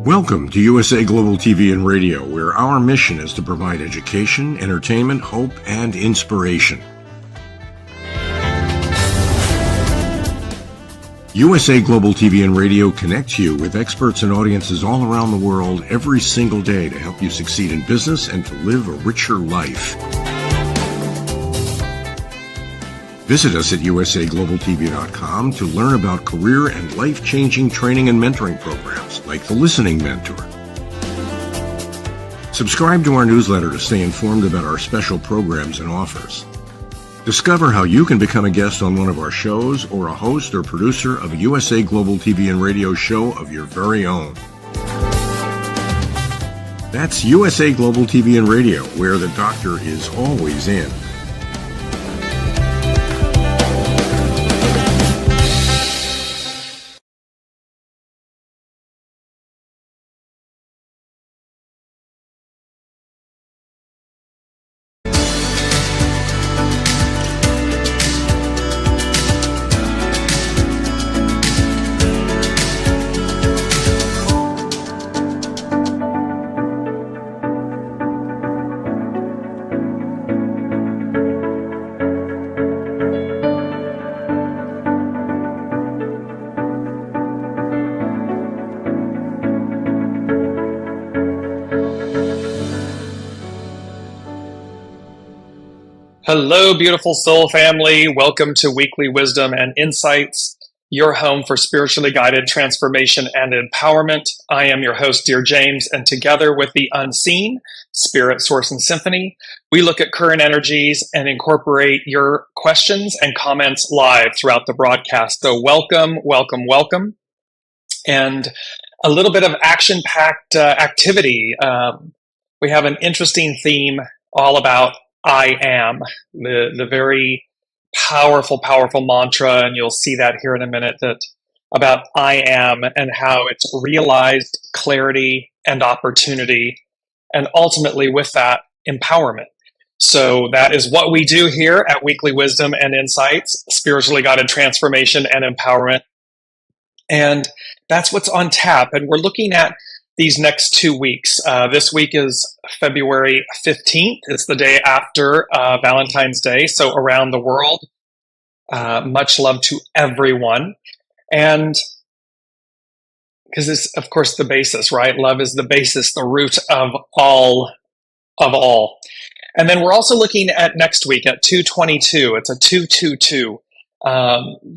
Welcome to USA Global TV and Radio, where our mission is to provide education, entertainment, hope, and inspiration. USA Global TV and Radio connects you with experts and audiences all around the world every single day to help you succeed in business and to live a richer life. Visit us at usaglobaltv.com to learn about career and life-changing training and mentoring programs like the Listening Mentor. Subscribe to our newsletter to stay informed about our special programs and offers. Discover how you can become a guest on one of our shows or a host or producer of a USA Global TV and Radio show of your very own. That's USA Global TV and Radio, where the doctor is always in. Hello, beautiful soul family. Welcome to Weekly Wisdom and Insights, your home for spiritually guided transformation and empowerment. I am your host, Dearjames, and together with the unseen, Spirit, Source, and Symphony, we look at current energies and incorporate your questions and comments live throughout the broadcast. So welcome, welcome, welcome. And a little bit of action-packed activity. We have an interesting theme all about I am, the very powerful mantra, and you'll see that here in a minute, that about I am and how it's realized clarity and opportunity, and ultimately with that, empowerment. So that is what we do here at Weekly Wisdom and Insights, spiritually guided transformation and empowerment. And that's what's on tap. And we're looking at these next 2 weeks. This week is February 15th. It's the day after Valentine's Day. So around the world, much love to everyone. And because it's, of course, the basis, right? Love is the basis, the root of all. And then we're also looking at next week at 222. It's a 222.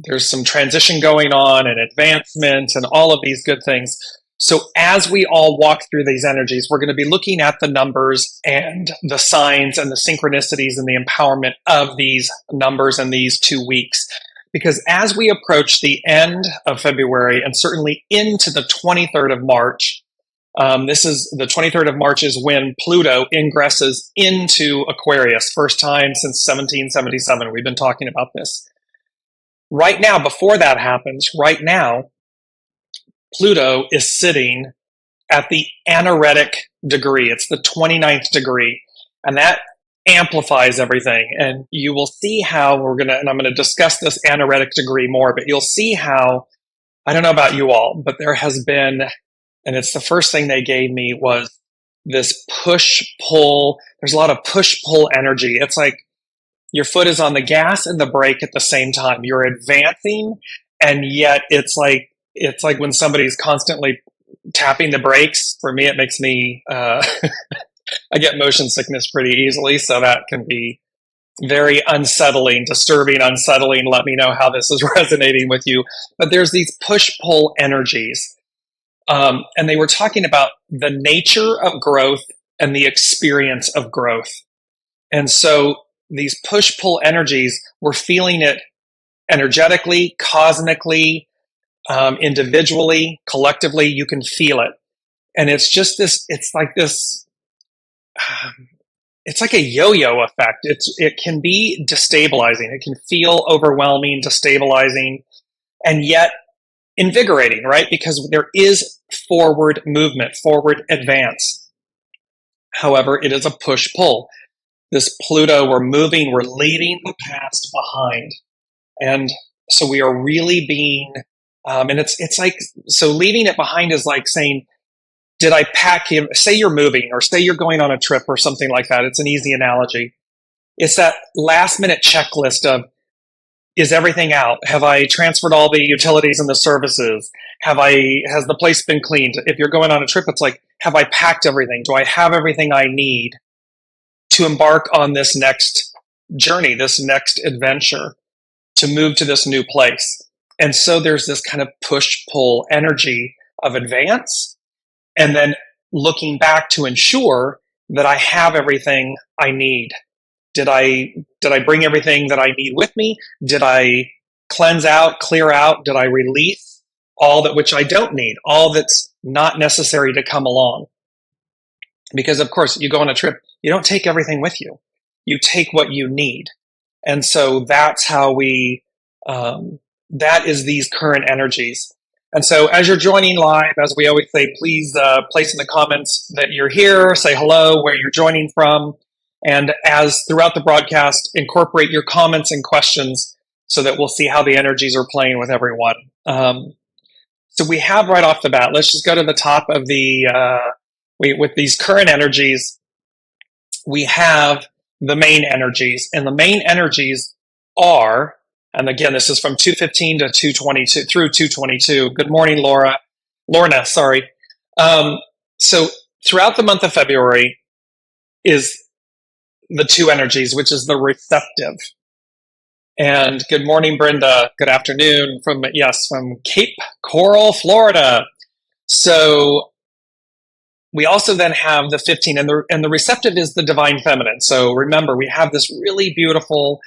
There's some transition going on and advancement and all of these good things. So as we all walk through these energies, we're going to be looking at the numbers and the signs and the synchronicities and the empowerment of these numbers in these 2 weeks. Because as we approach the end of February and certainly into the 23rd of March, the 23rd of March is when Pluto ingresses into Aquarius, first time since 1777. We've been talking about this. Right now, before that happens, right now, Pluto is sitting at the anaretic degree. It's the 29th degree, and that amplifies everything. And you will see how I'm going to discuss this anaretic degree more, but you'll see how, I don't know about you all, but there has been, and it's the first thing they gave me, was this push-pull. There's a lot of push-pull energy. It's like your foot is on the gas and the brake at the same time. You're advancing, and yet it's like when somebody's constantly tapping the brakes. For me, it makes me, I get motion sickness pretty easily. So that can be very unsettling, disturbing, unsettling. Let me know how this is resonating with you. But there's these push-pull energies. And they were talking about the nature of growth and the experience of growth. And so these push-pull energies, we're feeling it energetically, cosmically, individually, collectively. You can feel it. And it's just this, it's like a yo-yo effect. It can be destabilizing. It can feel overwhelming, destabilizing, and yet invigorating, right? Because there is forward movement, forward advance. However, it is a push-pull. This Pluto, we're leaving the past behind. And so we are really being, and it's like, so leaving it behind is like saying, Did I pack him? Say you're moving or say you're going on a trip or something like that. It's an easy analogy. It's that last minute checklist of, is everything out? Have I transferred all the utilities and the services? Has the place been cleaned? If you're going on a trip, it's like, have I packed everything? Do I have everything I need to embark on this next journey, this next adventure, to move to this new place? And so there's this kind of push-pull energy of advance, and then looking back to ensure that I have everything I need. Did I bring everything that I need with me? Did I cleanse out, clear out? Did I release all that which I don't need, all that's not necessary to come along? Because of course, you go on a trip, you don't take everything with you. You take what you need. And so that's how that is these current energies. And so as you're joining live, as we always say, please place in the comments that you're here, say hello, where you're joining from. And as throughout the broadcast, incorporate your comments and questions so that we'll see how the energies are playing with everyone. So we have right off the bat, let's just go to the top of with these current energies, we have the main energies. And the main energies are, and again, this is from 2:15 to 2:22 through 2:22. Good morning, Lorna, sorry. So throughout the month of February is the two energies, which is the receptive. And good morning, Brenda. Good afternoon from Cape Coral, Florida. So we also then have the 15, and the receptive is the divine feminine. So remember, we have this really beautiful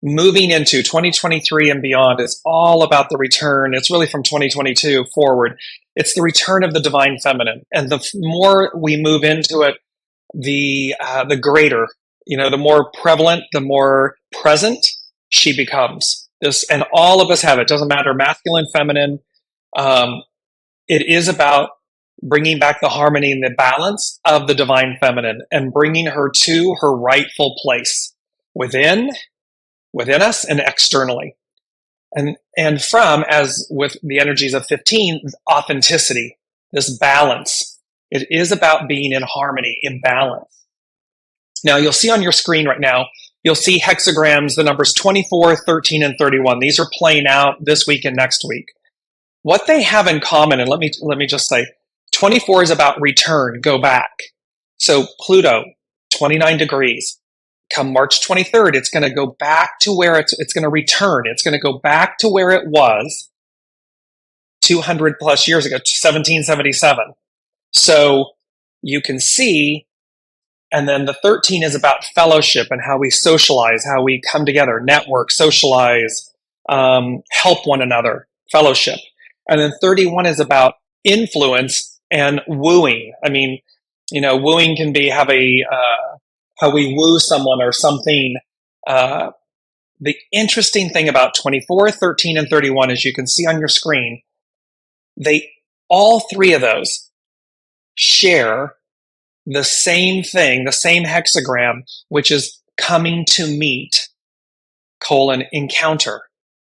moving into 2023 and beyond. It's all about the return. It's really from 2022 forward. It's the return of the divine feminine. And the more we move into it, the greater, the more prevalent, the more present she becomes. And all of us have it. Doesn't matter, masculine, feminine. It is about bringing back the harmony and the balance of the divine feminine and bringing her to her rightful place within us and externally. And from, as with the energies of 15, authenticity, this balance. It is about being in harmony, in balance. Now, you'll see on your screen right now, you'll see hexagrams, the numbers 24, 13, and 31. These are playing out this week and next week. What they have in common, and let me just say, 24 is about return, go back. So Pluto, 29 degrees. Come March 23rd, it's going to go back to where it's going to return. It's going to go back to where it was 200 plus years ago, 1777. So you can see, and then the 13 is about fellowship and how we socialize, how we come together, network, socialize, help one another, fellowship. And then 31 is about influence and wooing. I mean, wooing can be how we woo someone or something. The interesting thing about 24, 13, and 31, as you can see on your screen, all three of those share the same thing, the same hexagram, which is coming to meet, encounter.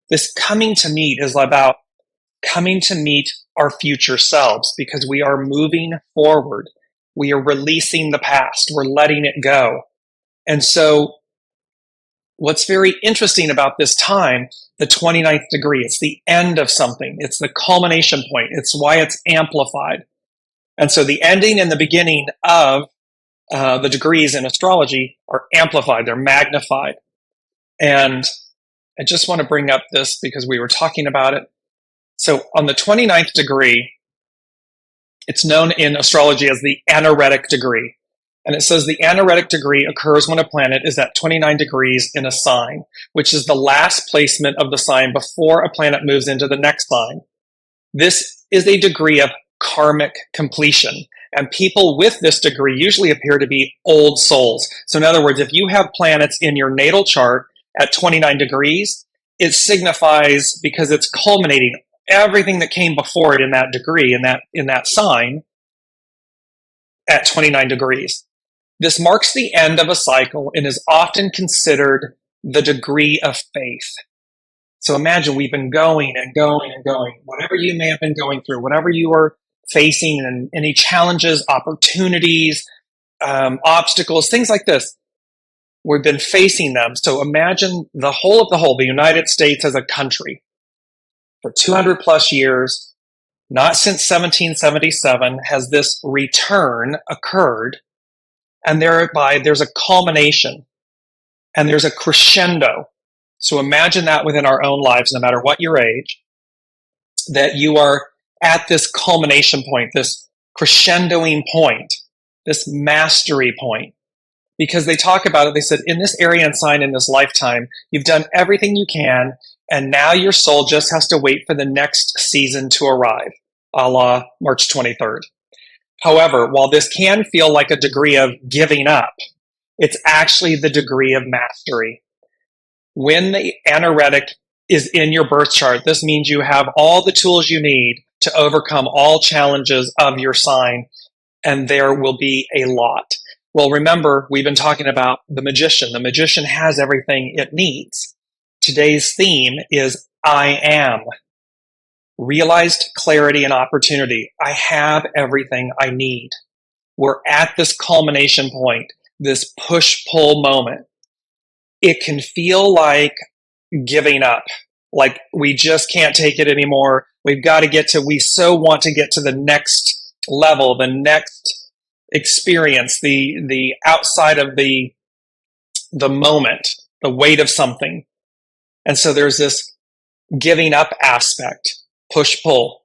This coming to meet is about coming to meet our future selves, because we are moving forward. We are releasing the past. We're letting it go. And so what's very interesting about this time, the 29th degree, it's the end of something. It's the culmination point. It's why it's amplified. And so the ending and the beginning of the degrees in astrology are amplified. They're magnified. And I just want to bring up this because we were talking about it. So on the 29th degree, it's known in astrology as the anaretic degree. And it says the anaretic degree occurs when a planet is at 29 degrees in a sign, which is the last placement of the sign before a planet moves into the next sign. This is a degree of karmic completion. And people with this degree usually appear to be old souls. So in other words, if you have planets in your natal chart at 29 degrees, it signifies, because it's culminating everything that came before it in that degree, in that sign, at 29 degrees. This marks the end of a cycle and is often considered the degree of faith. So imagine we've been going and going and going. Whatever you may have been going through, whatever you are facing and any challenges, opportunities, obstacles, things like this. We've been facing them. So imagine the whole of the United States as a country for 200 plus years, not since 1777 has this return occurred. And thereby there's a culmination and there's a crescendo. So imagine that within our own lives, no matter what your age, that you are at this culmination point, this crescendoing point, this mastery point. Because they talk about it, they said, in this area and sign in this lifetime, you've done everything you can, and now your soul just has to wait for the next season to arrive, a la March 23rd. However, while this can feel like a degree of giving up, it's actually the degree of mastery. When the anaretic is in your birth chart, this means you have all the tools you need to overcome all challenges of your sign, and there will be a lot. Well, remember, we've been talking about the magician. The magician has everything it needs. Today's theme is I am. Realized clarity and opportunity. I have everything I need. We're at this culmination point, this push-pull moment. It can feel like giving up, like we just can't take it anymore. We so want to get to the next level, the next experience, the outside of the moment, the weight of something. And so there's this giving up aspect, push-pull.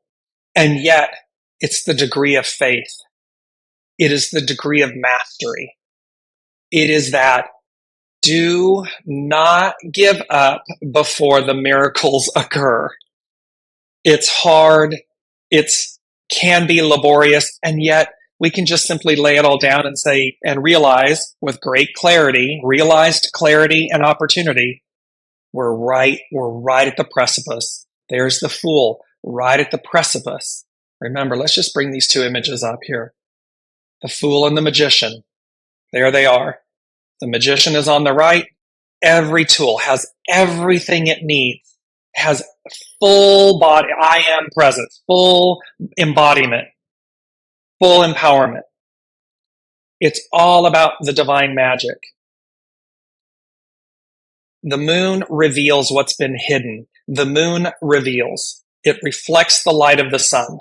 And yet it's the degree of faith. It is the degree of mastery. It is that do not give up before the miracles occur. It's hard. It can be laborious. And yet we can just simply lay it all down and say, and realize with great clarity, realized clarity and opportunity, we're right at the precipice. There's the Fool, right at the precipice. Remember, let's just bring these two images up here. The Fool and the Magician. There they are. The Magician is on the right. Every tool has everything it needs, has full body, I am presence, full embodiment, full empowerment. It's all about the divine magic. The moon reveals what's been hidden. The moon reveals. It reflects the light of the sun.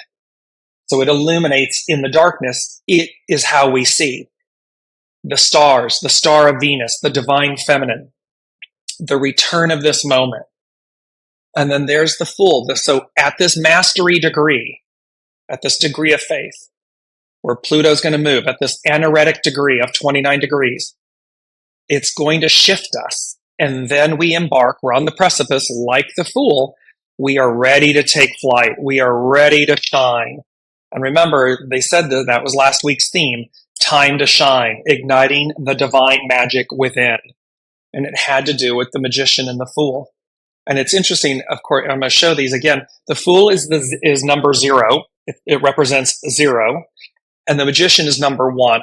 So it illuminates in the darkness. It is how we see. The stars, the star of Venus, the divine feminine, the return of this moment. And then there's the Fool. So at this mastery degree, at this degree of faith, where Pluto's going to move, at this anaretic degree of 29 degrees, it's going to shift us. And then we embark, we're on the precipice like the Fool. We are ready to take flight. We are ready to shine. And remember, they said that was last week's theme, time to shine, igniting the divine magic within. And it had to do with the Magician and the Fool. And it's interesting, of course, I'm going to show these again. The Fool is number 0. It represents 0. And the Magician is number 1.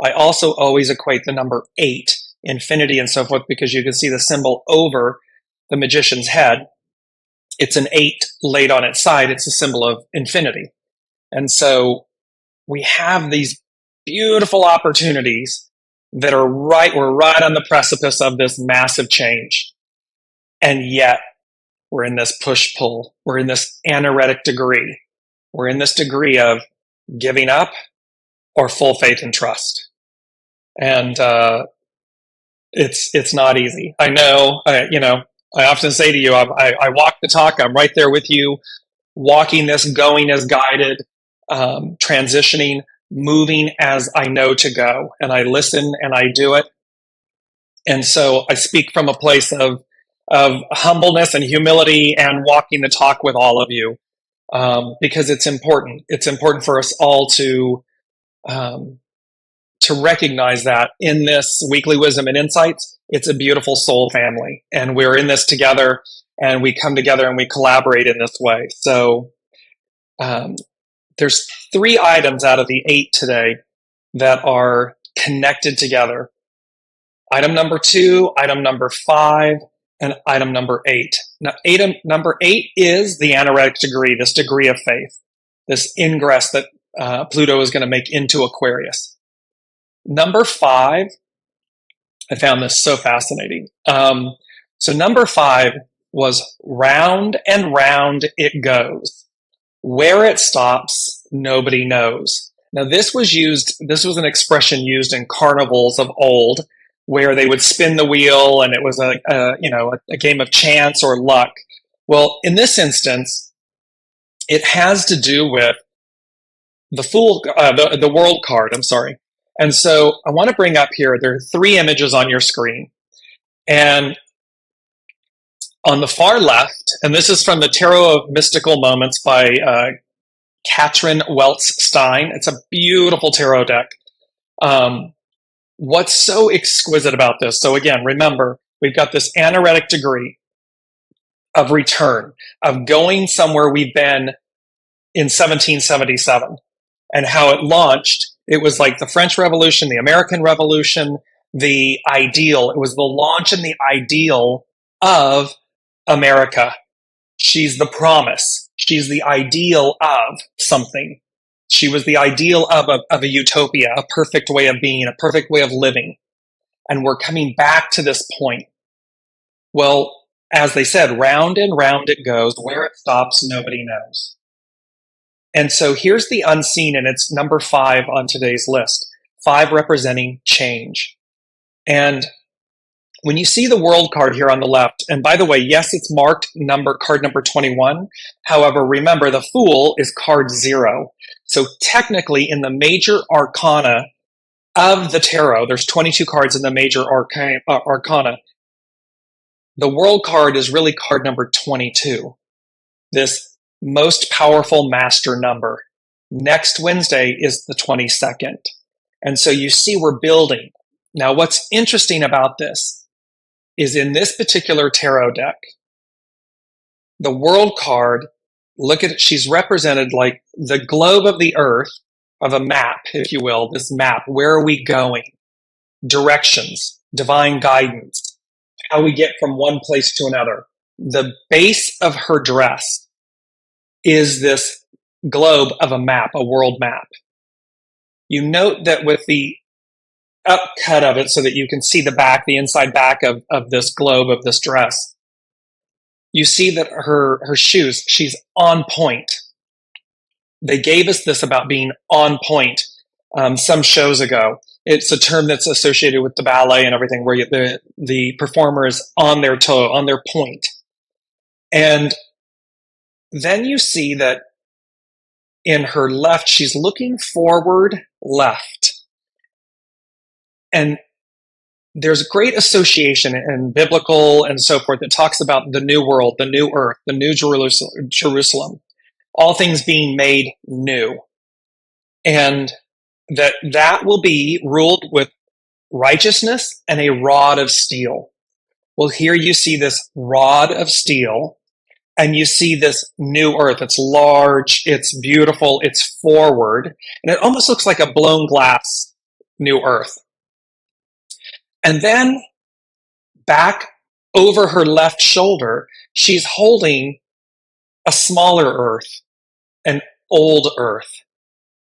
I also always equate the number 8, infinity and so forth, because you can see the symbol over the Magician's head. It's an 8 laid on its side. It's a symbol of infinity. And so we have these beautiful opportunities that are we're right on the precipice of this massive change. And yet we're in this push-pull. We're in this anaretic degree. We're in this degree of giving up or full faith and trust. And it's not easy. I know, I often say to you, I walk the talk. I'm right there with you, walking this, going as guided, transitioning, moving as I know to go. And I listen and I do it. And so I speak from a place of humbleness and humility and walking the talk with all of you, because it's important. It's important for us all to recognize that in this weekly wisdom and insights, it's a beautiful soul family, and we're in this together, and we come together and we collaborate in this way. So there's 3 items out of the 8 today that are connected together. Item number 2, item number 5, and item number 8. Now, number 8 is the anaretic degree, this degree of faith, this ingress that Pluto is going to make into Aquarius. Number 5, I found this so fascinating. So number 5 was round and round it goes. Where it stops, nobody knows. Now this was an expression used in carnivals of old, where they would spin the wheel and it was a game of chance or luck. Well, in this instance, it has to do with the world card, I'm sorry. And so I want to bring up here, there are 3 images on your screen. And on the far left, and this is from the Tarot of Mystical Moments by Katrin Weltz-Stein. It's a beautiful tarot deck. What's so exquisite about this? So again, remember, we've got this anaretic degree of return, of going somewhere we've been in 1777, and how it launched. It was like the French Revolution, the American Revolution, the ideal. It was the launch and the ideal of America. She's the promise. She's the ideal of something. She was the ideal of a utopia, a perfect way of being, a perfect way of living. And we're coming back to this point. Well, as they said, round and round it goes. Where it stops, nobody knows. And so here's the unseen, and it's number 5 on today's list. 5 representing change. And when you see the world card here on the left, and by the way, yes, it's marked card number 21. However, remember, the Fool is card 0. So technically, in the major arcana of the tarot, there's 22 cards in the major arcana. The world card is really card number 22. This most powerful master number. Next Wednesday is the 22nd. And so you see we're building. Now, what's interesting about this is in this particular tarot deck, the world card, look at it, she's represented like the globe of the earth, of a map, if you will, this map. Where are we going? Directions, divine guidance, how we get from one place to another. The base of her dress is this globe of a map, a world map. You note that with the upcut of it so that you can see the back, the inside back of this globe, of this dress, you see that her shoes, she's on point. They gave us this about being on point some shows ago. It's a term that's associated with the ballet and everything, where the performer is on their toe, on their point. And then you see that in her left, she's looking forward left. And there's a great association in biblical and so forth that talks about the new world, the new earth, the new Jerusalem, all things being made new. And that will be ruled with righteousness and a rod of steel. Well, here you see this rod of steel, and you see this new earth. It's large, it's beautiful, it's forward, and it almost looks like a blown glass new earth. And then back over her left shoulder, she's holding a smaller earth, an old earth.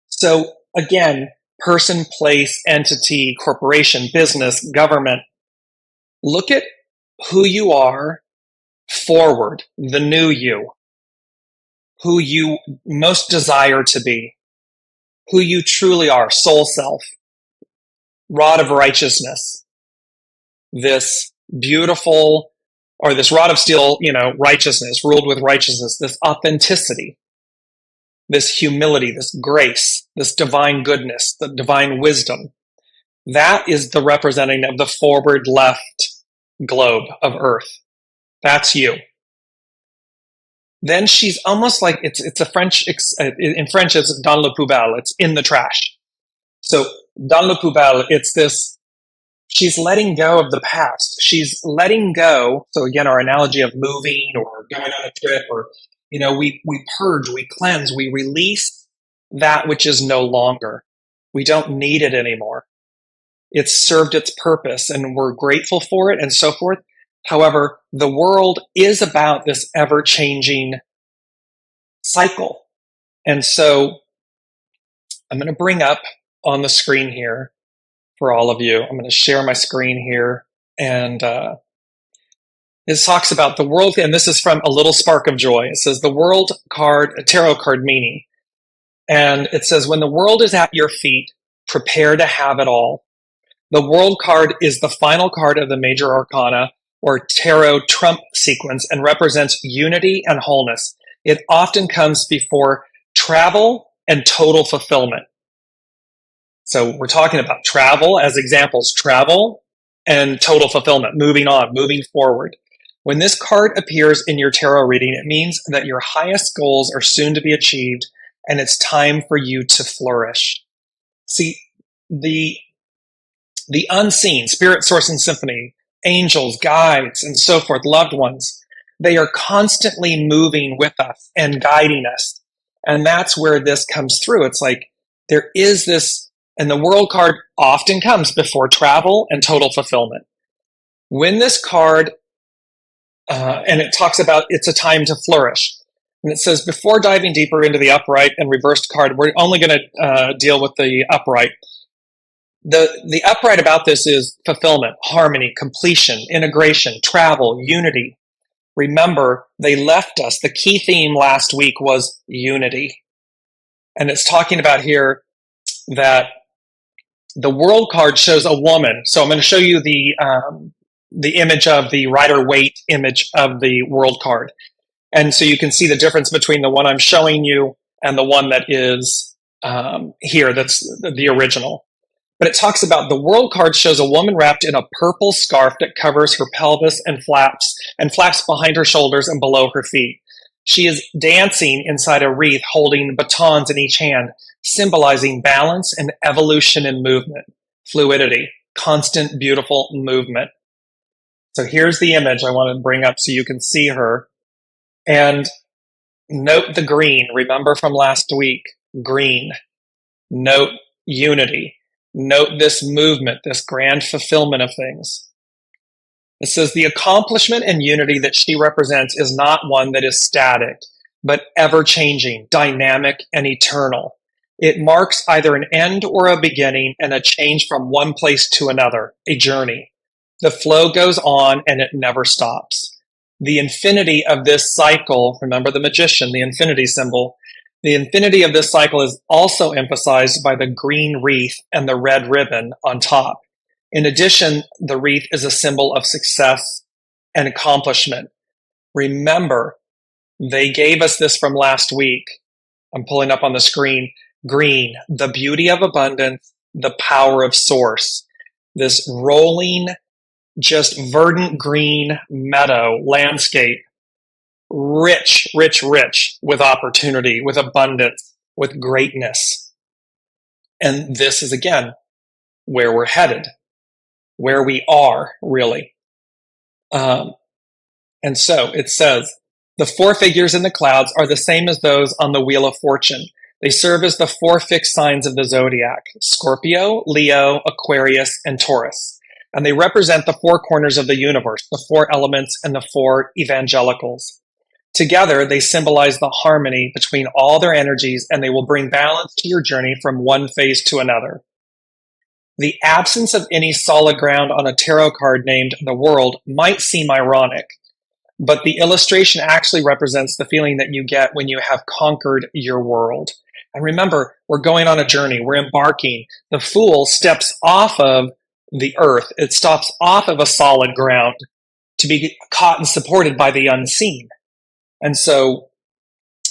So again, person, place, entity, corporation, business, government. Look at who you are forward, the new you, who you most desire to be, who you truly are, soul self, rod of righteousness. This beautiful, or this rod of steel, righteousness, ruled with righteousness, this authenticity, this humility, this grace, this divine goodness, the divine wisdom. That is the representing of the forward left globe of earth. That's you. Then she's almost like, it's a French, in French it's dans le poubelle, it's in the trash. So dans le poubelle, it's this, she's letting go of the past. She's letting go. So again, our analogy of moving or going on a trip, or, we purge, we cleanse, we release that which is no longer. We don't need it anymore. It's served its purpose and we're grateful for it and so forth. However, the world is about this ever-changing cycle. And so I'm going to bring up on the screen here for all of you. I'm going to share my screen here. And it talks about the world, and this is from A Little Spark of Joy. It says the world card, a tarot card meaning. And it says, when the world is at your feet, prepare to have it all. The world card is the final card of the major arcana or tarot trump sequence and represents unity and wholeness. It often comes before travel and total fulfillment. So we're talking about travel as examples, travel and total fulfillment, moving on, moving forward. When this card appears in your tarot reading, it means that your highest goals are soon to be achieved and it's time for you to flourish. See, the unseen, spirit, source, and symphony, angels, guides, and so forth, loved ones, they are constantly moving with us and guiding us. And that's where this comes through. It's like there is this, and the world card often comes before travel and total fulfillment. When this card, and it talks about it's a time to flourish. And it says, before diving deeper into the upright and reversed card, we're only going to deal with the upright. The upright about this is fulfillment, harmony, completion, integration, travel, unity. Remember, they left us. The key theme last week was unity. And it's talking about here that the world card shows a woman. So I'm going to show you the image of the Rider-Waite image of the world card. And so you can see the difference between the one I'm showing you and the one that is here, that's the original. But it talks about the world card shows a woman wrapped in a purple scarf that covers her pelvis and flaps behind her shoulders and below her feet. She is dancing inside a wreath holding batons in each hand, symbolizing balance and evolution and movement, fluidity, constant, beautiful movement. So here's the image I want to bring up so you can see her. And note the green. Remember from last week, green. Note unity. Note this movement, this grand fulfillment of things. It says the accomplishment and unity that she represents is not one that is static, but ever-changing, dynamic, and eternal. It marks either an end or a beginning and a change from one place to another, a journey. The flow goes on and it never stops. The infinity of this cycle, remember the magician, the infinity symbol, the infinity of this cycle is also emphasized by the green wreath and the red ribbon on top. In addition, the wreath is a symbol of success and accomplishment. Remember, they gave us this from last week. I'm pulling up on the screen. Green, the beauty of abundance, the power of source. This rolling, just verdant green meadow landscape. Rich, rich, rich with opportunity, with abundance, with greatness. And this is, again, where we're headed, where we are, really. And so it says, the four figures in the clouds are the same as those on the Wheel of Fortune. They serve as the four fixed signs of the zodiac, Scorpio, Leo, Aquarius, and Taurus. And they represent the four corners of the universe, the four elements, and the four evangelicals. Together, they symbolize the harmony between all their energies, and they will bring balance to your journey from one phase to another. The absence of any solid ground on a tarot card named the World might seem ironic, but the illustration actually represents the feeling that you get when you have conquered your world. And remember, we're going on a journey. We're embarking. The Fool steps off of the earth. It stops off of a solid ground to be caught and supported by the unseen. And so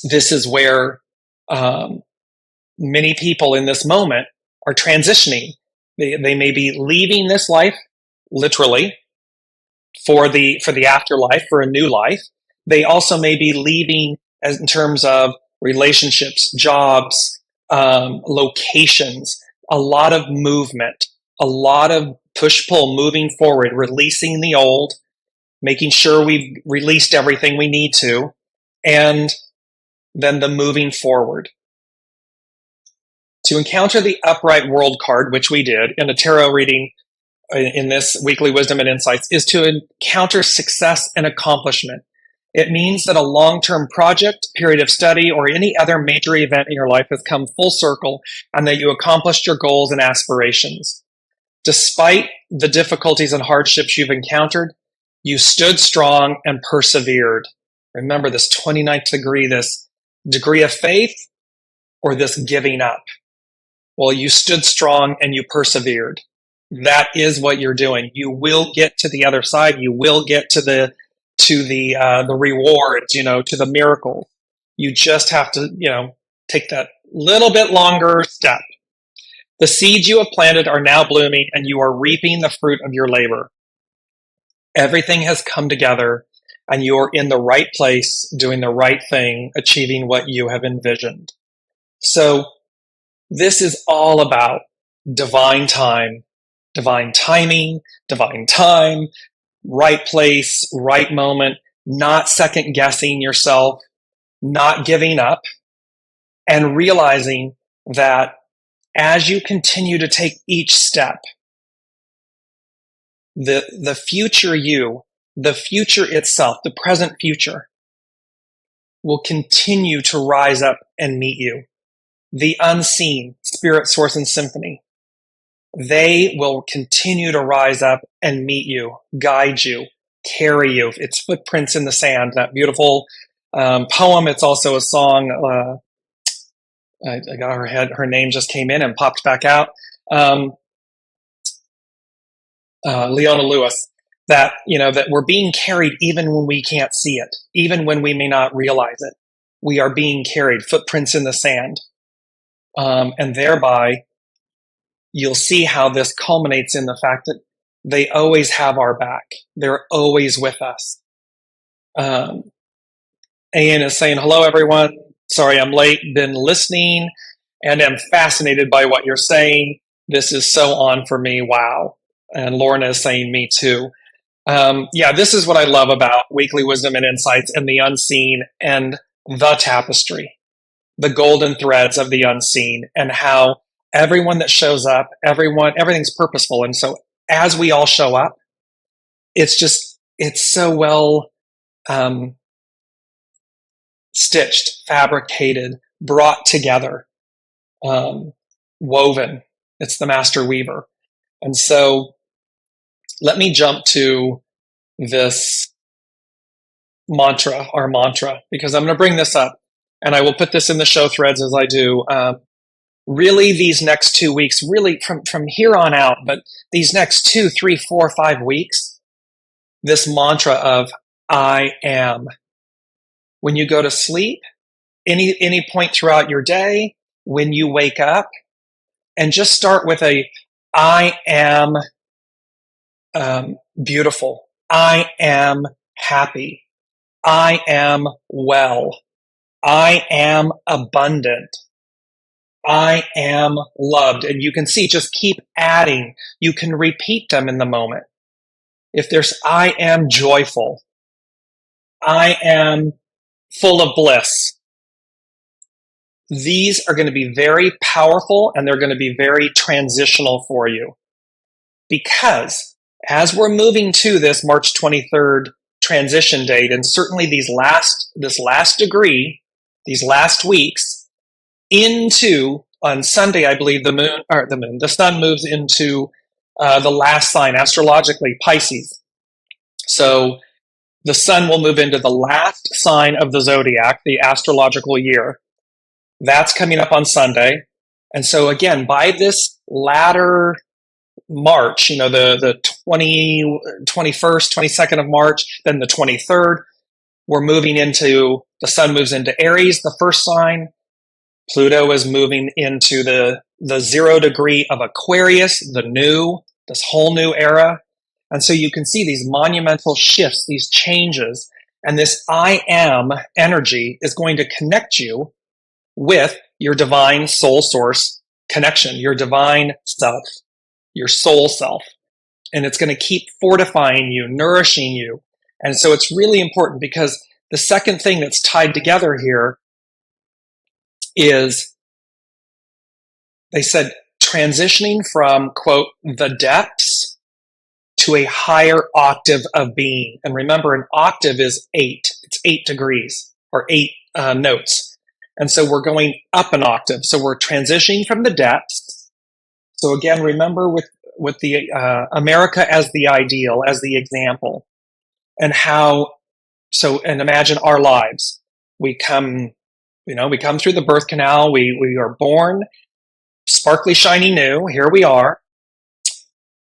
this is where many people in this moment are transitioning. They may be leaving this life, literally, for the afterlife, for a new life. They also may be leaving as in terms of relationships, jobs, locations, a lot of movement, a lot of push-pull, moving forward, releasing the old, making sure we've released everything we need to, and then the moving forward. To encounter the upright world card, which we did in a tarot reading in this weekly Wisdom and Insights, is to encounter success and accomplishment. It means that a long-term project, period of study, or any other major event in your life has come full circle and that you accomplished your goals and aspirations. Despite the difficulties and hardships you've encountered, you stood strong and persevered. Remember this 29th degree, this degree of faith, or this giving up. Well, you stood strong and you persevered. That is what you're doing. You will get to the other side. You will get to the rewards, to the miracle. You just have to, take that little bit longer step. The seeds you have planted are now blooming and you are reaping the fruit of your labor. Everything has come together and you are in the right place, doing the right thing, achieving what you have envisioned. So this is all about divine time, divine timing, divine time, right place, right moment, not second guessing yourself, not giving up, and realizing that as you continue to take each step, the future you, the future itself, the present future, will continue to rise up and meet you. The unseen, spirit, source, and symphony, they will continue to rise up and meet you, guide you, carry you. It's footprints in the sand, that beautiful poem. It's also a song. I got her name just came in and popped back out. Leona Lewis, that we're being carried even when we can't see it, even when we may not realize it. We are being carried, footprints in the sand. And thereby, you'll see how this culminates in the fact that they always have our back. They're always with us. Ian is saying, hello, everyone. Sorry I'm late. Been listening and am fascinated by what you're saying. This is so on for me. Wow. And Lorna is saying me too. This is what I love about Weekly Wisdom and Insights and the unseen and the tapestry, the golden threads of the unseen, and how everyone that shows up, everything's purposeful. And so as we all show up, it's so well stitched, fabricated, brought together, woven. It's the master weaver. And so let me jump to this our mantra, because I'm going to bring this up and I will put this in the show threads as I do. Really, these next 2 weeks, really from here on out, but these next 2, 3, 4, 5 weeks, this mantra of I am. When you go to sleep, any point throughout your day, when you wake up, and just start with I am beautiful. I am happy. I am well. I am abundant. I am loved. And you can see, just keep adding. You can repeat them in the moment. If there's I am joyful. I am full of bliss. These are going to be very powerful and they're going to be very transitional for you. Because as we're moving to this March 23rd transition date, and certainly this last degree, these last weeks, into on Sunday, I believe the sun moves into the last sign astrologically, Pisces. So the sun will move into the last sign of the zodiac, the astrological year. That's coming up on Sunday. And so again, by this latter March, the 21st, 22nd of March, then the 23rd, we're moving into, the sun moves into Aries, the first sign. Pluto is moving into the 0 degree of Aquarius, this whole new era. And so you can see these monumental shifts, these changes, and this I am energy is going to connect you with your divine soul source connection, your divine self, your soul self. And it's going to keep fortifying you, nourishing you. And so it's really important, because the second thing that's tied together here is, they said, transitioning from, quote, the depths to a higher octave of being. And remember, an octave is 8. It's 8 degrees or 8 notes. And so we're going up an octave. So we're transitioning from the depths. So again, remember with the America as the ideal, as the example, and and imagine our lives. We come through the birth canal. We are born sparkly, shiny new. Here we are.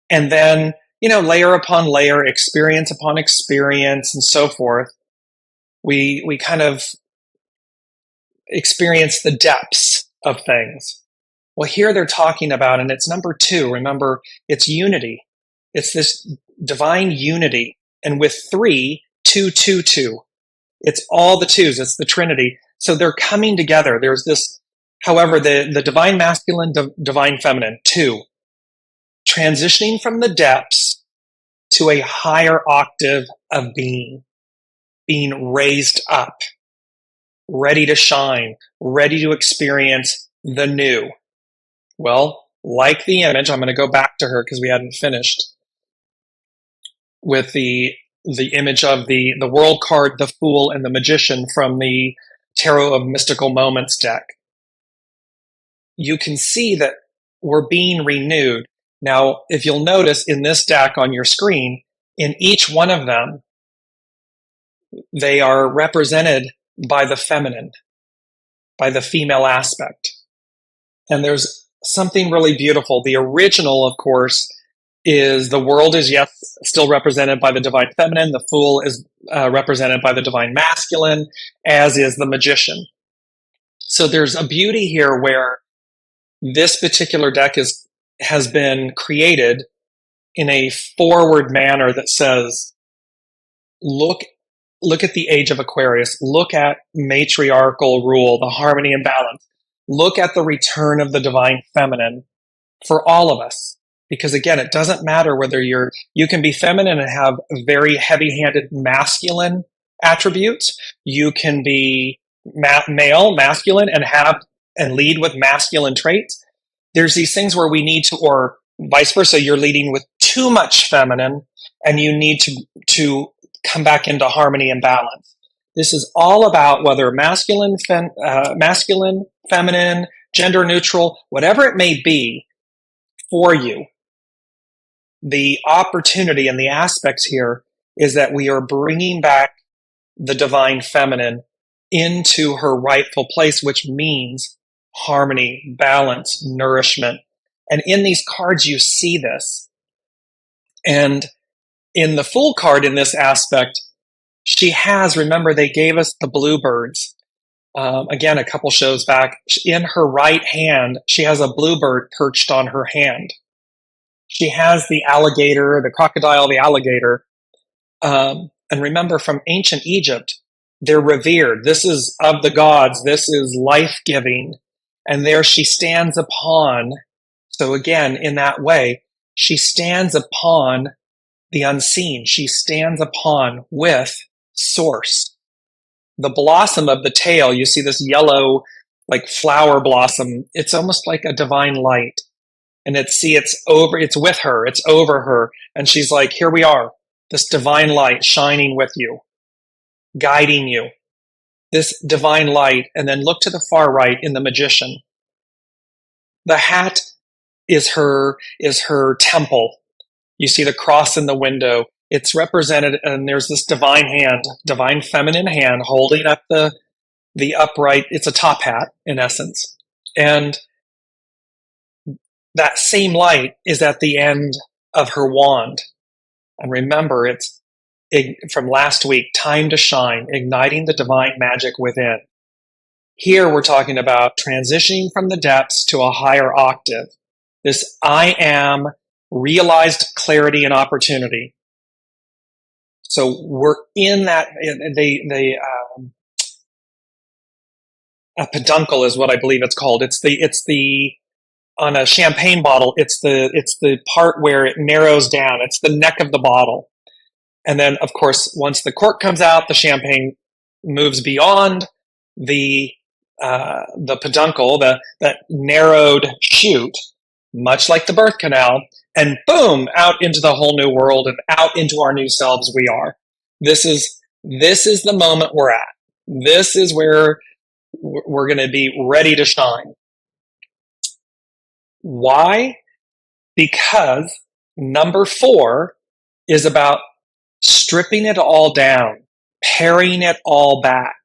And then, layer upon layer, experience upon experience, and so forth. We kind of experience the depths of things. Well, here they're talking about, and it's number 2. Remember, it's unity. It's this divine unity. And with 3, 2, 2, 2. It's all the twos. It's the Trinity. So they're coming together. There's this, however, the divine masculine, divine feminine, 2. Transitioning from the depths to a higher octave of being raised up, ready to shine, ready to experience the new. Well, like the image, I'm going to go back to her because we hadn't finished with the image of the world card, the Fool, and the Magician from the Tarot of Mystical Moments deck. You can see that we're being renewed. Now, if you'll notice in this deck on your screen, in each one of them, they are represented by the feminine, by the female aspect. And there's something really beautiful. The original, of course, is the world is, yes, still represented by the divine feminine. The Fool is represented by the divine masculine, as is the Magician. So there's a beauty here where this particular deck has been created in a forward manner that says, look at the age of Aquarius. Look at matriarchal rule, the harmony and balance. Look at the return of the divine feminine for all of us. Because again, it doesn't matter whether you can be feminine and have very heavy-handed masculine attributes. You can be male, masculine, and lead with masculine traits. There's these things where we need to, or vice versa, you're leading with too much feminine and you need to come back into harmony and balance. This is all about whether masculine, feminine, gender neutral, whatever it may be for you. The opportunity and the aspects here is that we are bringing back the divine feminine into her rightful place, which means harmony, balance, nourishment. And in these cards, you see this. And in the Fool card in this aspect, she has, remember, they gave us the bluebirds. Again, a couple shows back. In her right hand, she has a bluebird perched on her hand. She has the alligator, the crocodile, the alligator. And remember, from ancient Egypt, they're revered. This is of the gods. This is life-giving. And there she stands upon, so again, in that way, she stands upon the unseen. She stands upon with source. The blossom of the tail, you see this yellow, like flower blossom. It's almost like a divine light. And it's with her, it's over her. And she's like, here we are, this divine light shining with you, guiding you, this divine light. And then look to the far right in the Magician. The hat is her temple. You see the cross in the window. It's represented, and there's this divine hand, divine feminine hand holding up the upright. It's a top hat in essence. And that same light is at the end of her wand. And remember, it's from last week, time to shine, igniting the divine magic within. Here we're talking about transitioning from the depths to a higher octave. This I am realized clarity and opportunity. So we're in that, a peduncle is what I believe it's called. It's the on a champagne bottle, it's the part where it narrows down. It's the neck of the bottle. And then, of course, once the cork comes out, the champagne moves beyond the peduncle, that narrowed chute, much like the birth canal, and boom, out into the whole new world and out into our new selves we are. This is the moment we're at. This is where we're going to be ready to shine. Why? Because number 4 is about stripping it all down, paring it all back,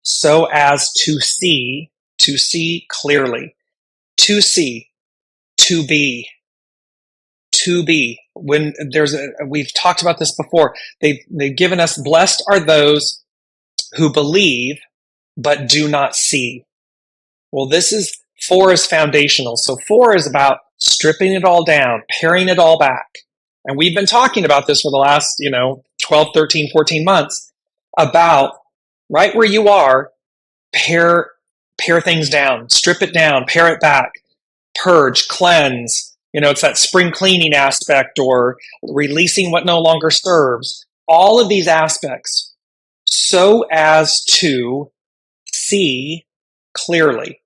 so as to see clearly, to see, to be. When we've talked about this before, they've given us, blessed are those who believe but do not see. Well, 4 is foundational. So 4 is about stripping it all down, paring it all back. And we've been talking about this for the last, 12, 13, 14 months about right where you are, pare things down, strip it down, pare it back, purge, cleanse. It's that spring cleaning aspect, or releasing what no longer serves. All of these aspects, so as to see clearly.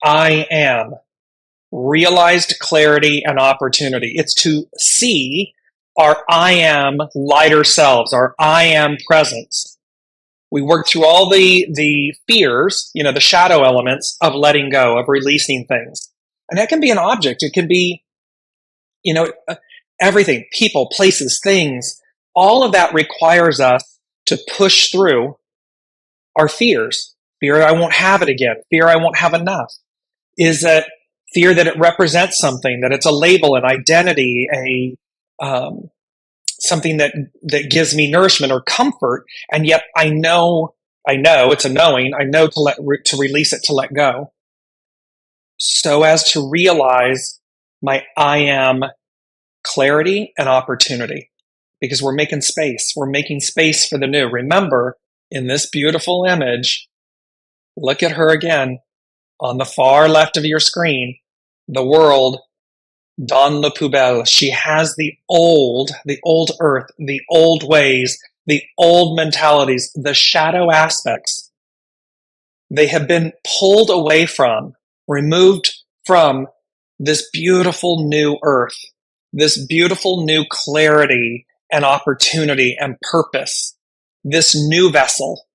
I am. Realized clarity and opportunity. It's to see our I am lighter selves, our I am presence. We work through all the fears, the shadow elements of letting go, of releasing things. And that can be an object. It can be, everything, people, places, things. All of that requires us to push through our fears. Fear I won't have it again. Fear I won't have enough. Is that fear that it represents something, that it's a label, an identity, something that gives me nourishment or comfort, and yet I know it's a knowing. I know to release it, to let go, so as to realize my I am clarity and opportunity, because we're making space. We're making space for the new. Remember, in this beautiful image, look at her again on the far left of your screen. The world, dans la poubelle. She has the old earth, the old ways, the old mentalities, the shadow aspects. They have been pulled away from, removed from this beautiful new earth, this beautiful new clarity and opportunity and purpose, this new vessel.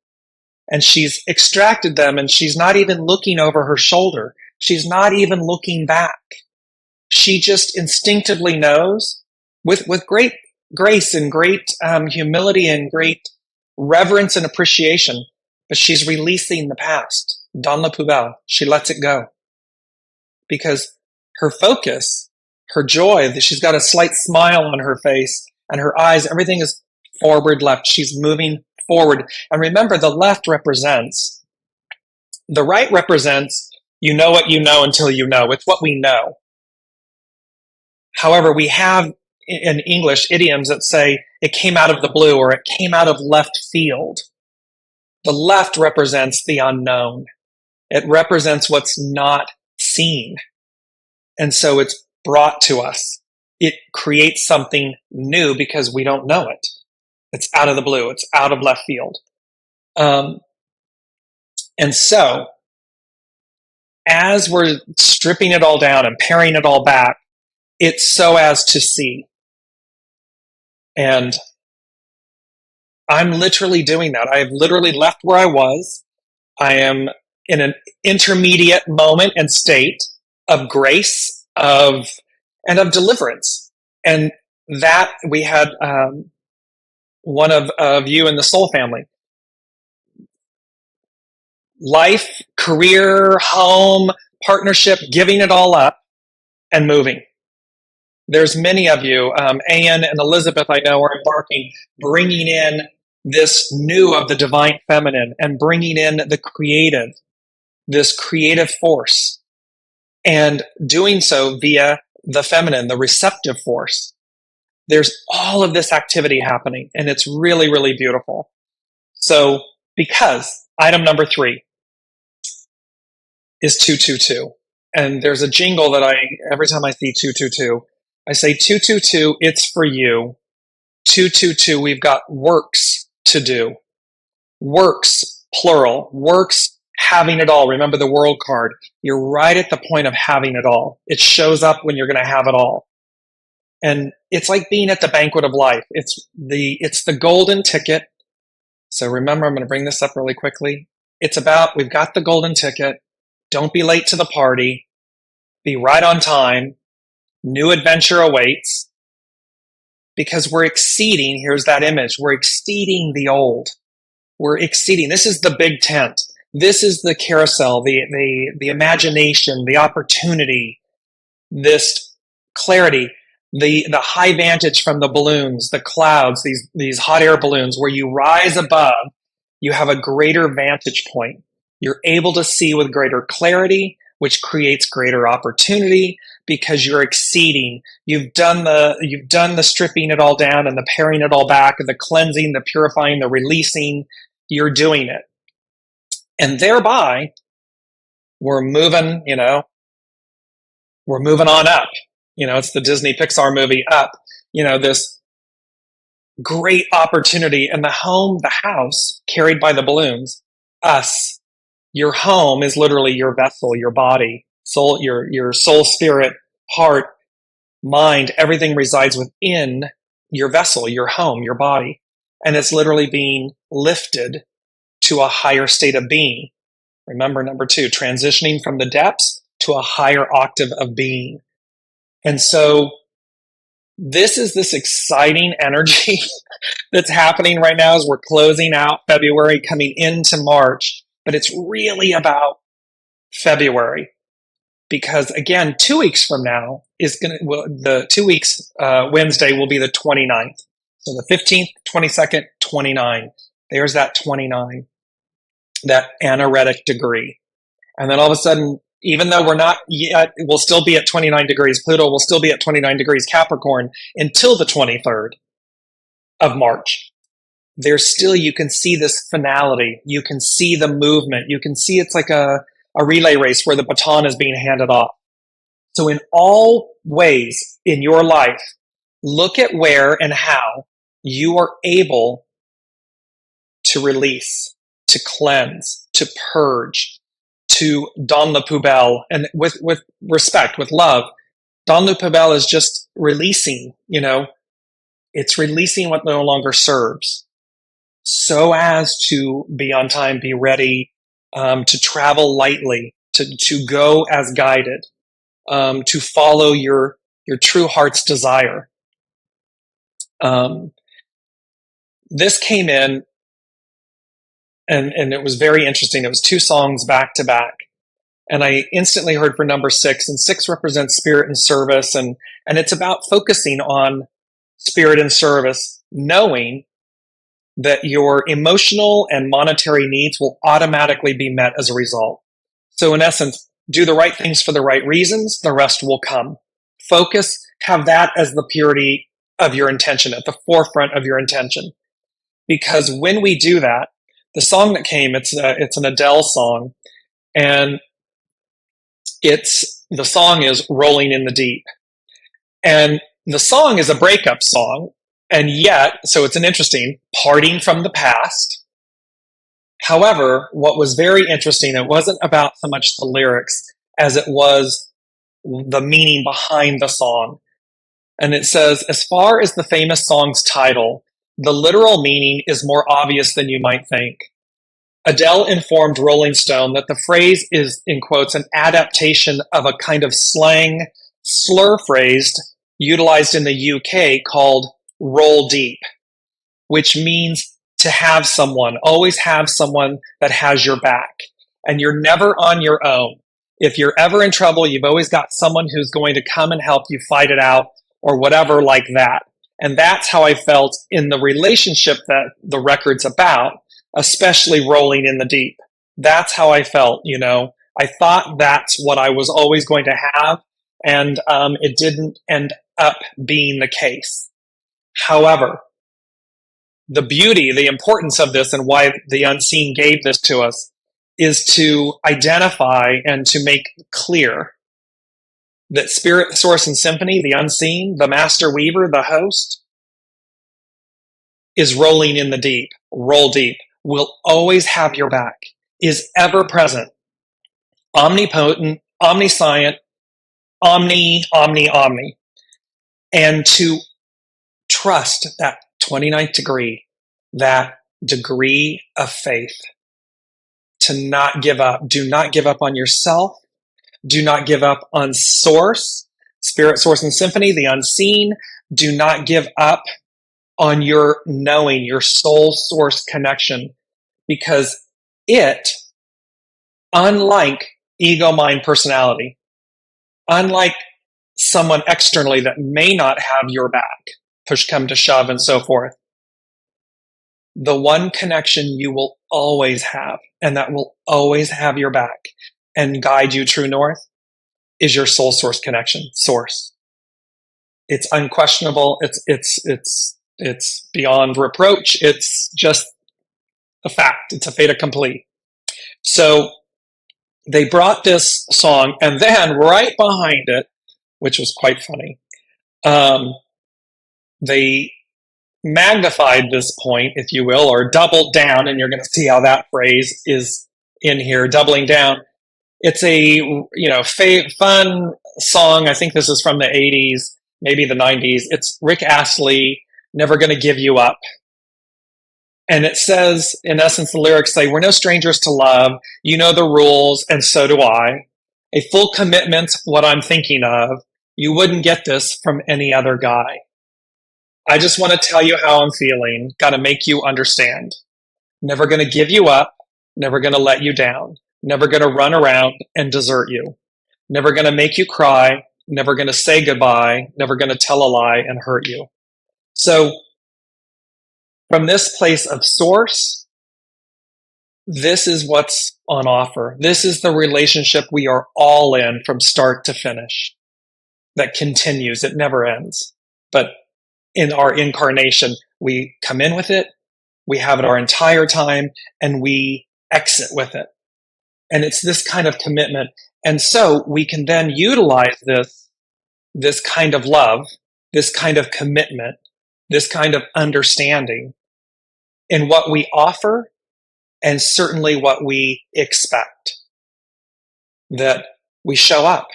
And she's extracted them, and she's not even looking over her shoulder. She's not even looking back. She just instinctively knows, with great grace and great humility and great reverence and appreciation, but she's releasing the past. Dans la poubelle. She lets it go. Because her focus, her joy, she's got a slight smile on her face, and her eyes, everything is forward, left. She's moving forward. And remember, the left represents, the right represents, you know what you know until you know. It's what we know. However, we have in English idioms that say it came out of the blue, or it came out of left field. The left represents the unknown. It represents what's not seen. And so it's brought to us. It creates something new because we don't know it. It's out of the blue. It's out of left field. And so, as we're stripping it all down and paring it all back, it's so as to see. And I'm literally doing that. I have literally left where I was. I am in an intermediate moment and state of grace, and of deliverance. And that we had one of you in the soul family. Life, career, home, partnership, giving it all up and moving. There's many of you, Anne and Elizabeth, I know, are embarking, bringing in this new of the divine feminine and bringing in the creative, this creative force, and doing so via the feminine, the receptive force. There's all of this activity happening, and it's really, really beautiful. So, because item number 3 is 222, and there's a jingle that every time I see 222, I say 222, it's for you. 222, we've got works to do. Works, plural. Works having it all. Remember the world card. You're right at the point of having it all. It shows up when you're going to have it all. And it's like being at the banquet of life. It's the golden ticket. So remember, I'm going to bring this up really quickly. It's about, we've got the golden ticket. Don't be late to the party. Be right on time. New adventure awaits. Because we're exceeding, here's that image, we're exceeding the old. We're exceeding. This is the big tent. This is the carousel, the imagination, the opportunity, this clarity, the high vantage from the balloons, the clouds, these hot air balloons where you rise above, you have a greater vantage point. You're able to see with greater clarity, which creates greater opportunity because you're exceeding. You've done the stripping it all down and the paring it all back, and the cleansing, the purifying, the releasing. You're doing it. And thereby, we're moving on up. It's the Disney Pixar movie Up. This great opportunity. And the house carried by the balloons, us, your home is literally your vessel, your body, soul, your soul, spirit, heart, mind, everything resides within your vessel, your home, your body. And it's literally being lifted to a higher state of being. Remember, number 2, transitioning from the depths to a higher octave of being. And so this is this exciting energy that's happening right now as we're closing out February, coming into March. But it's really about February. Because again, 2 weeks from now the 2 weeks, Wednesday will be the 29th. So the 15th, 22nd, 29. There's that 29, that anaretic degree. And then all of a sudden, even though we're not yet, we'll still be at 29 degrees. Pluto will still be at 29 degrees Capricorn until the 23rd of March. There's still, you can see this finality. You can see the movement. You can see it's like a relay race where the baton is being handed off. So in all ways in your life, look at where and how you are able to release, to cleanse, to purge, to don la poubelle, and with respect, with love. Don la poubelle is just releasing, it's releasing what no longer serves, so as to be on time, be ready, to travel lightly, to go as guided, to follow your true heart's desire. This came in, and it was very interesting. It was 2 songs back to back. And I instantly heard for number 6, and 6 represents spirit and service. And it's about focusing on spirit and service, knowing that your emotional and monetary needs will automatically be met as a result. So in essence, do the right things for the right reasons, the rest will come. Focus, have that as the purity of your intention, at the forefront of your intention. Because when we do that, the song that came, it's an Adele song, and the song is Rolling in the Deep. And the song is a breakup song, and yet, so it's an interesting parting from the past. However, what was very interesting, it wasn't about so much the lyrics as it was the meaning behind the song. And it says, as far as the famous song's title, the literal meaning is more obvious than you might think. Adele informed Rolling Stone that the phrase is, in quotes, an adaptation of a kind of slang slur phrase utilized in the UK called roll deep, which means to have someone, always have someone that has your back. And you're never on your own. If you're ever in trouble, you've always got someone who's going to come and help you fight it out or whatever like that. And that's how I felt in the relationship that the record's about, especially Rolling in the Deep. That's how I felt, I thought that's what I was always going to have, and it didn't end up being the case. However, the beauty, the importance of this, and why the unseen gave this to us, is to identify and to make clear that Spirit, Source, and Symphony, the unseen, the master weaver, the host, is rolling in the deep, roll deep, will always have your back. is ever present, omnipotent, omniscient, omni, and to trust that 29th degree, that degree of faith, to not give up. Do not give up on yourself. Do not give up on source, spirit, source, and symphony, the unseen. Do not give up on your knowing, your soul source connection, because it, unlike ego, mind, personality, unlike someone externally that may not have your back, push come to shove and so forth, the one connection you will always have, and that will always have your back and guide you true north, is your soul source connection, source. It's unquestionable. It's beyond reproach. It's just a fact. It's a fait accompli. So they brought this song, and then right behind it, which was quite funny, they magnified this point, if you will, or doubled down, and you're going to see how that phrase is in here, doubling down. It's a fun song. I think this is from the 80s, maybe the 90s. It's Rick Astley, Never Gonna Give You Up. And it says, in essence, the lyrics say, we're no strangers to love. You know the rules, and so do I. A full commitment, what I'm thinking of. You wouldn't get this from any other guy. I just want to tell you how I'm feeling. Got to make you understand. Never going to give you up. Never going to let you down. Never going to run around and desert you. Never going to make you cry. Never going to say goodbye. Never going to tell a lie and hurt you. So from this place of source, this is what's on offer. This is the relationship we are all in from start to finish. That continues. It never ends. But in our incarnation, we come in with it, we have it our entire time, and we exit with it. And it's this kind of commitment. And so we can then utilize this kind of love, this kind of commitment, this kind of understanding in what we offer and certainly what we expect. That we show up.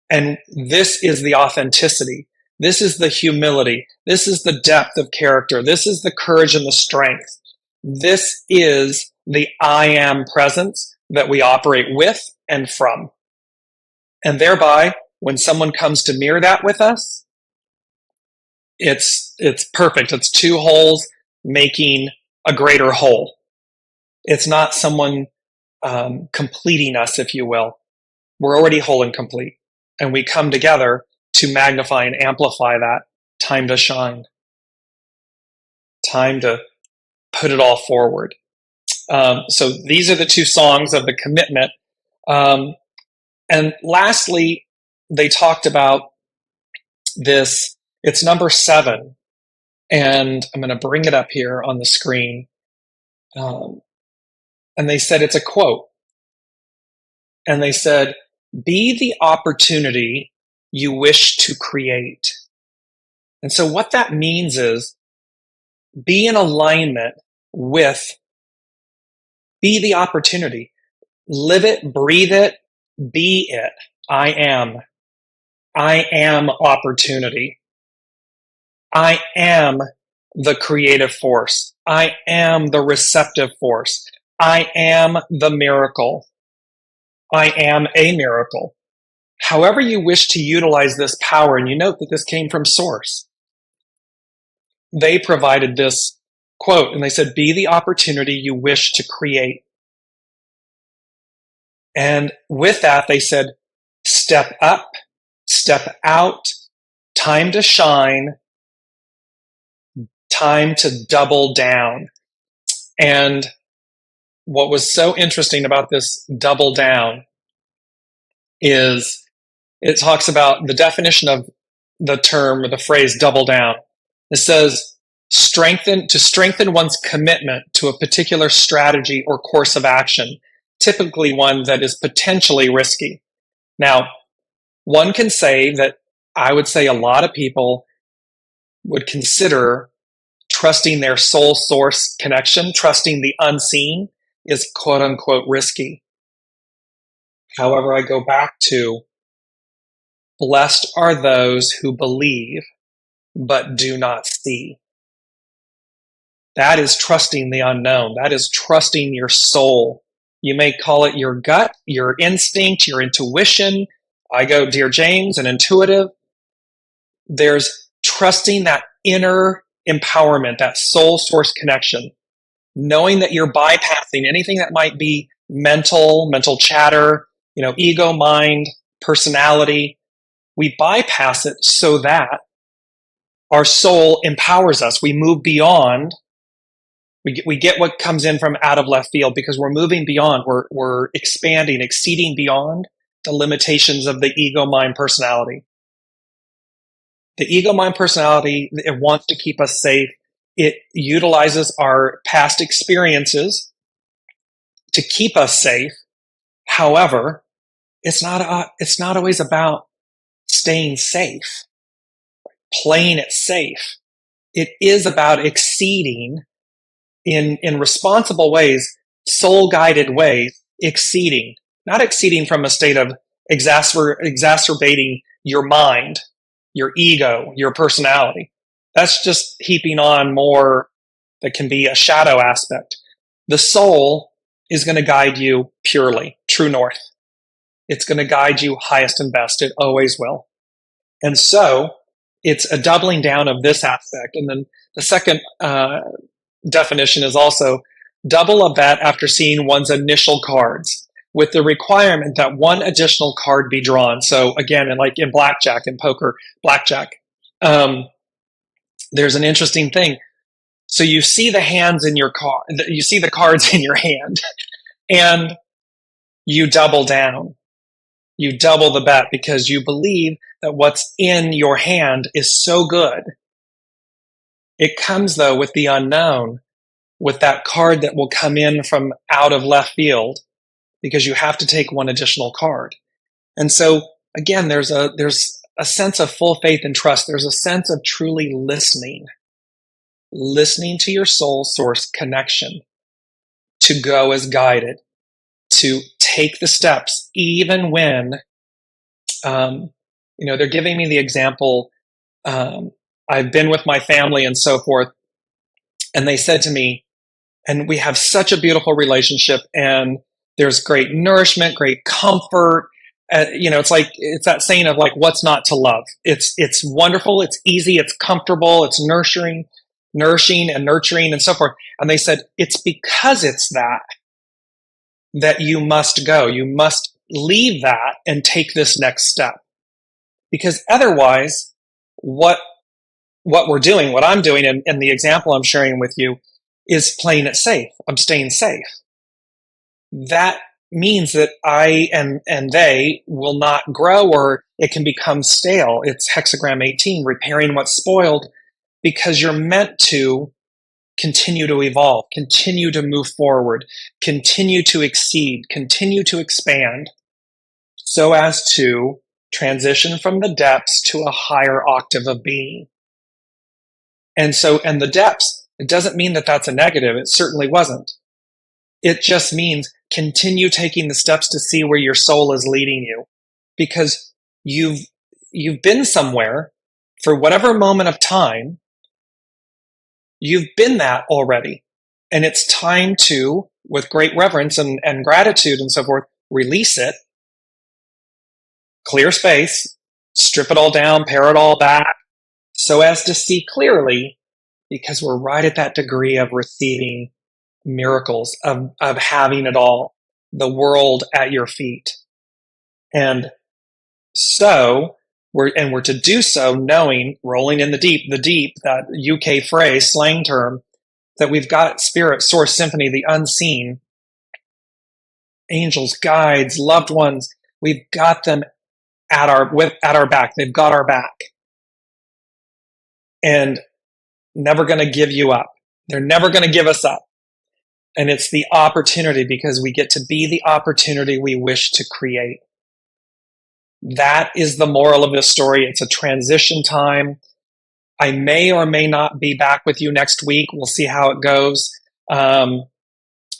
And this is the authenticity. This is the humility. This is the depth of character. This is the courage and the strength. This is the I am presence that we operate with and from. And thereby, when someone comes to mirror that with us, it's perfect. It's two wholes making a greater whole. It's not someone completing us, if you will. We're already whole and complete. And we come together to magnify and amplify that. Time to shine. Time to put it all forward. So these are the two songs of the commitment. And lastly, they talked about this. It's number 7. And I'm going to bring it up here on the screen. And they said it's a quote. And they said, be the opportunity you wish to create. And so what that means is be in alignment with, be the opportunity. Live it, breathe it, be it. I am. I am opportunity. I am the creative force. I am the receptive force. I am the miracle. I am a miracle. However you wish to utilize this power, and you note that this came from Source, they provided this quote, and they said, be the opportunity you wish to create. And with that, they said, step up, step out, time to shine, time to double down. And what was so interesting about this double down is it talks about the definition of the term or the phrase double down. It says to strengthen one's commitment to a particular strategy or course of action, typically one that is potentially risky. Now, one can say that I would say a lot of people would consider trusting their soul source connection, trusting the unseen, is quote unquote risky. However, I go back to blessed are those who believe but do not see. That is trusting the unknown. That is trusting your soul. You may call it your gut, your instinct, your intuition. I go Dearjames and intuitive. There's trusting that inner empowerment, that soul source connection, knowing that you're bypassing anything that might be mental chatter, ego, mind, personality. We bypass it so that our soul empowers us. We move beyond. We get what comes in from out of left field because we're moving beyond. We're expanding, exceeding beyond the limitations of the ego, mind, personality. The ego, mind, personality, it wants to keep us safe. It utilizes our past experiences to keep us safe. However, it's not always about staying safe, playing it safe. It is about exceeding in responsible ways, soul-guided ways, exceeding. Not exceeding from a state of exacerbating your mind, your ego, your personality. That's just heaping on more that can be a shadow aspect. The soul is going to guide you purely, true north. It's going to guide you highest and best. It always will. And so it's a doubling down of this aspect. And then the second definition is also double a bet after seeing one's initial cards, with the requirement that one additional card be drawn. So again, like in blackjack and poker, blackjack, there's an interesting thing. So you see the hands in your card, you see the cards in your hand, and you double down. You double the bet because you believe that what's in your hand is so good. It comes though with the unknown, with that card that will come in from out of left field, because you have to take one additional card. And so again, there's a sense of full faith and trust. There's a sense of truly listening to your soul source connection, to go as guided, to take the steps, even when, they're giving me the example. I've been with my family and so forth, and they said to me, and we have such a beautiful relationship, and there's great nourishment, great comfort. It's that saying of like, what's not to love? It's wonderful, it's easy, it's comfortable, it's nourishing and nurturing and so forth. And they said, it's because it's that you must go. You must leave that and take this next step. Because otherwise, what we're doing, what I'm doing, and the example I'm sharing with you, is playing it safe. I'm staying safe. That means that I and they will not grow, or it can become stale. It's hexagram 18, repairing what's spoiled, because you're meant to continue to evolve, continue to move forward, continue to exceed, continue to expand, so as to transition from the depths to a higher octave of being. And the depths, it doesn't mean that that's a negative. It certainly wasn't. It just means continue taking the steps to see where your soul is leading you, because you've been somewhere for whatever moment of time. You've been that already. And it's time to, with great reverence and gratitude and so forth, release it, clear space, strip it all down, pare it all back, so as to see clearly, because we're right at that degree of receiving miracles, of having it all, the world at your feet. And so we're to do so knowing, rolling in the deep, that UK phrase, slang term, that we've got spirit, source, symphony, the unseen, angels, guides, loved ones. We've got them at our back. They've got our back. And never going to give you up. They're never going to give us up. And it's the opportunity, because we get to be the opportunity we wish to create. That is the moral of this story. It's a transition time. I may or may not be back with you next week. We'll see how it goes.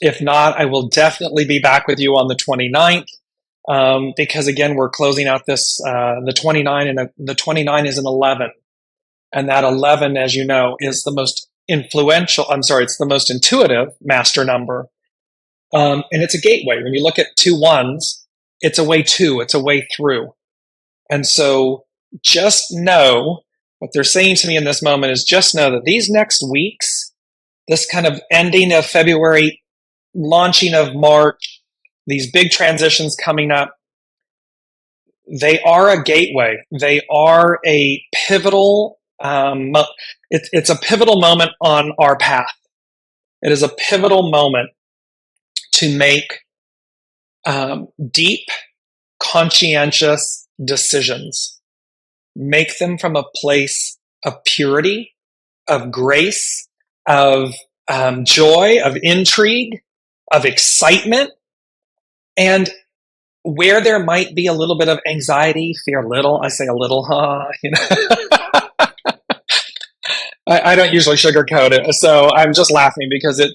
If not, I will definitely be back with you on the 29th. Because again, we're closing out this, the 29, and the 29 is an 11. And that 11, as you know, is the most it's the most intuitive master number. And it's a gateway. When you look at 2 ones, it's a way to, it's a way through. And so just know what they're saying to me in this moment is just know that these next weeks, this kind of ending of February, launching of March, these big transitions coming up, they are a gateway. They are a pivotal, it's a pivotal moment on our path. It is a pivotal moment to make deep, conscientious decisions. Make them from a place of purity, of grace, of joy, of intrigue, of excitement, and where there might be a little bit of anxiety, fear, I say a little, I don't usually sugarcoat it, so I'm just laughing because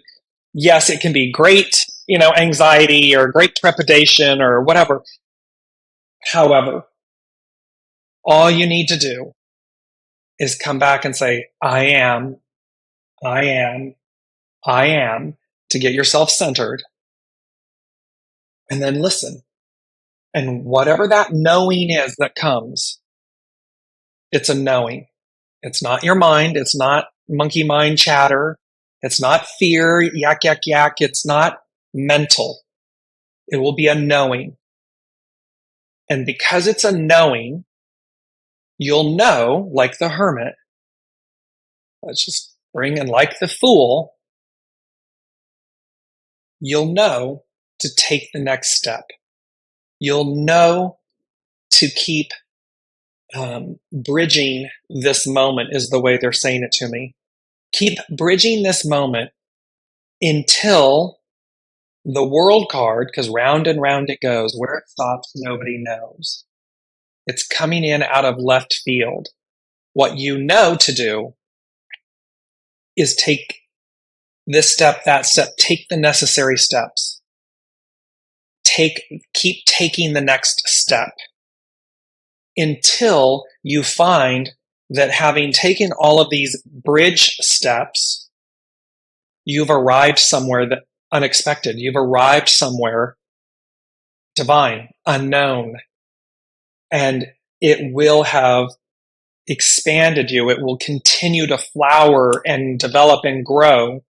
yes, it can be great, anxiety or great trepidation or whatever. However, all you need to do is come back and say, I am, to get yourself centered, and then listen. And whatever that knowing is that comes, it's a knowing. It's not your mind. It's not monkey mind chatter. It's not fear, yak, yak, yak. It's not mental. It will be a knowing. And because it's a knowing, you'll know, like the hermit, let's just bring in like the fool, you'll know to take the next step. You'll know to keep bridging this moment is the way they're saying it to me. Keep bridging this moment until the world card, because round and round it goes, where it stops, nobody knows. It's coming in out of left field. What you know to do is take this step, that step, take the necessary steps. Keep taking the next step until you find that having taken all of these bridge steps, you've arrived somewhere that unexpected. You've arrived somewhere divine, unknown, and it will have expanded you. It will continue to flower and develop and grow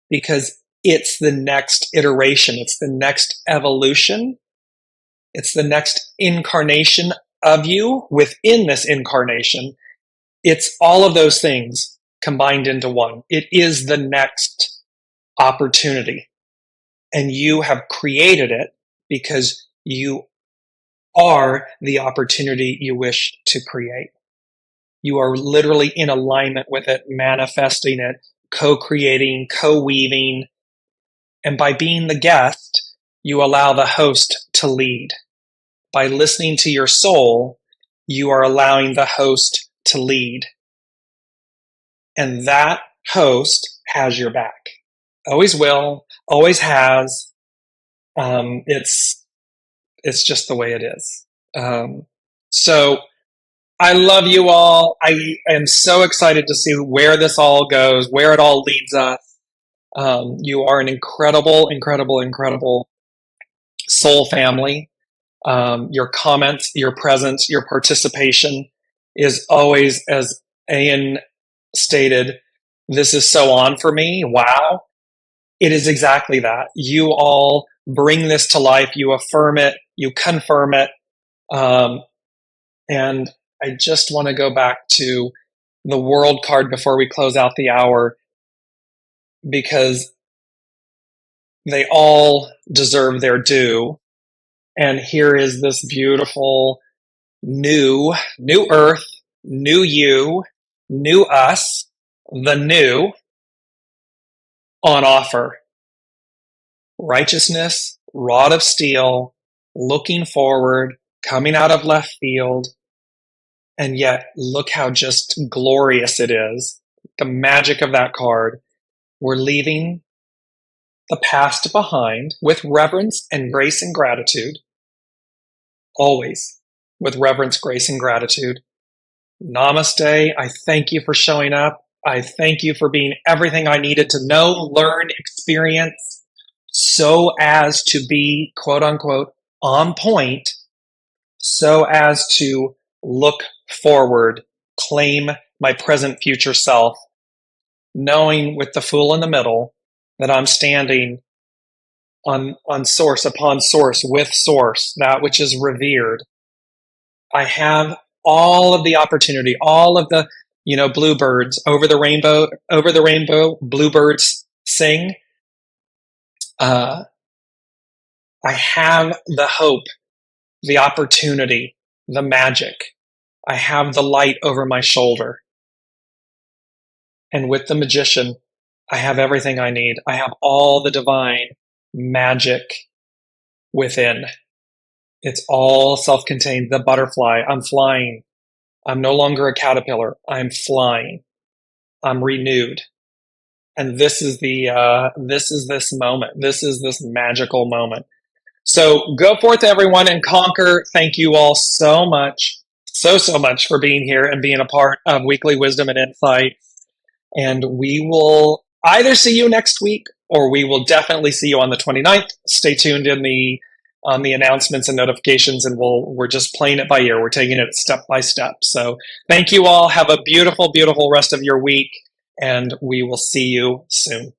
because it's the next iteration. It's the next evolution. It's the next incarnation of you within this incarnation. It's all of those things combined into one. It is the next opportunity. And you have created it because you are the opportunity you wish to create. You are literally in alignment with it, manifesting it, co-creating, co-weaving. And by being the guest, you allow the host to lead. By listening to your soul, you are allowing the host to lead. And that host has your back. Always will, always has. It's just the way it is. So I love you all. I am so excited to see where this all goes, where it all leads us. You are an incredible, incredible, incredible soul family. Your comments, your presence, your participation is always, as Ian stated, this is so on for me. Wow. It is exactly that. You all bring this to life. You affirm it. You confirm it. And I just want to go back to the world card before we close out the hour, because they all deserve their due. And here is this beautiful new earth, new you, new us, the new on offer. Righteousness, rod of steel, looking forward, coming out of left field. And yet, look how just glorious it is. The magic of that card. We're leaving the past behind with reverence and grace and gratitude. Always with reverence, grace, and gratitude. Namaste. I thank you for showing up. I thank you for being everything I needed to know, learn, experience, so as to be, quote unquote, on point, so as to look forward, claim my present future self, knowing with the Fool in the middle that I'm standing on source, upon source, with source, that which is revered. I have all of the opportunity, all of the, bluebirds over the rainbow, bluebirds sing. I have the hope, the opportunity, the magic. I have the light over my shoulder. And with the magician, I have everything I need. I have all the divine magic within. It's all self-contained. The butterfly, I'm flying. I'm no longer a caterpillar. I'm flying. I'm renewed. And this is this moment. This is this magical moment. So go forth, everyone, and conquer. Thank you all so much, so much for being here and being a part of Weekly Wisdom and Insight. And we will either see you next week or we will definitely see you on the 29th. Stay tuned on the announcements and notifications, and we're just playing it by ear. We're taking it step by step. So thank you all. Have a beautiful, beautiful rest of your week, and we will see you soon.